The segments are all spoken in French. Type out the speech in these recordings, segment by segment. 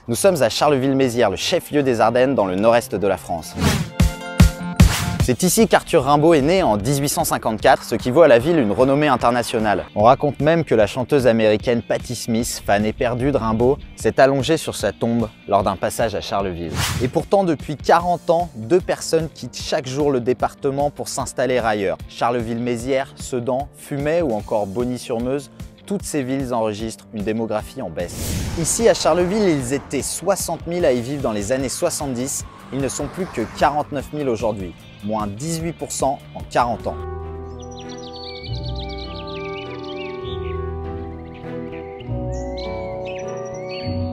Nous sommes à Charleville-Mézières, le chef-lieu des Ardennes dans le nord-est de la France. C'est ici qu'Arthur Rimbaud est né en 1854, ce qui vaut à la ville une renommée internationale. On raconte même que la chanteuse américaine Patti Smith, fan éperdue de Rimbaud, s'est allongée sur sa tombe lors d'un passage à Charleville. Et pourtant, depuis 40 ans, 2 personnes quittent chaque jour le département pour s'installer ailleurs. Charleville-Mézières, Sedan, Fumay ou encore Bogny-sur-Meuse, toutes ces villes enregistrent une démographie en baisse. Ici à Charleville, ils étaient 60 000 à y vivre dans les années 70. Ils ne sont plus que 49 000 aujourd'hui, moins 18% en 40 ans.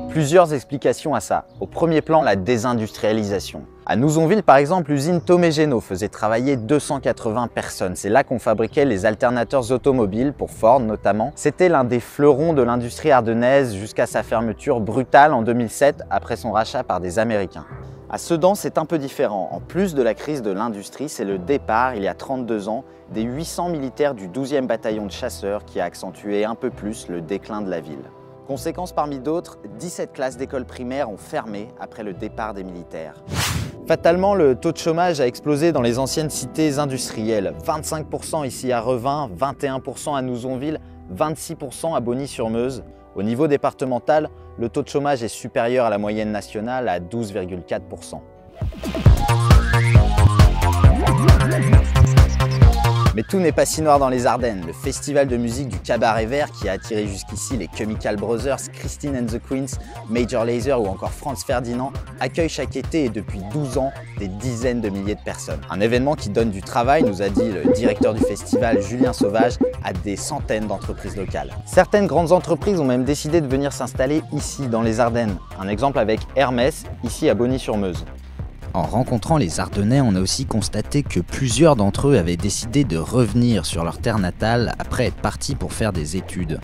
Plusieurs explications à ça. Au premier plan, la désindustrialisation. À Nouzonville, par exemple, l'usine Thomé Génaud faisait travailler 280 personnes. C'est là qu'on fabriquait les alternateurs automobiles, pour Ford notamment. C'était l'un des fleurons de l'industrie ardennaise jusqu'à sa fermeture brutale en 2007, après son rachat par des Américains. À Sedan, c'est un peu différent. En plus de la crise de l'industrie, c'est le départ, il y a 32 ans, des 800 militaires du 12e bataillon de chasseurs qui a accentué un peu plus le déclin de la ville. Conséquence parmi d'autres, 17 classes d'école primaire ont fermé après le départ des militaires. Fatalement, le taux de chômage a explosé dans les anciennes cités industrielles. 25% ici à Revin, 21% à Nouzonville, 26% à Bogny-sur-Meuse. Au niveau départemental, le taux de chômage est supérieur à la moyenne nationale à 12,4%. Mais tout n'est pas si noir dans les Ardennes. Le festival de musique du Cabaret Vert, qui a attiré jusqu'ici les Chemical Brothers, Christine and the Queens, Major Lazer ou encore Franz Ferdinand, accueille chaque été et depuis 12 ans des dizaines de milliers de personnes. Un événement qui donne du travail, nous a dit le directeur du festival Julien Sauvage, à des centaines d'entreprises locales. Certaines grandes entreprises ont même décidé de venir s'installer ici, dans les Ardennes. Un exemple avec Hermès, ici à Bogny-sur-Meuse. En rencontrant les Ardennais, on a aussi constaté que plusieurs d'entre eux avaient décidé de revenir sur leur terre natale après être partis pour faire des études.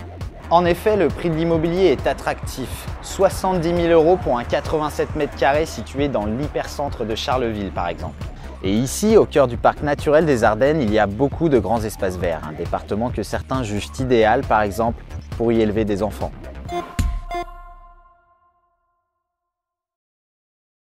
En effet, le prix de l'immobilier est attractif. 70 000 € pour un 87 m² situé dans l'hypercentre de Charleville par exemple. Et ici, au cœur du parc naturel des Ardennes, il y a beaucoup de grands espaces verts. Un département que certains jugent idéal par exemple pour y élever des enfants.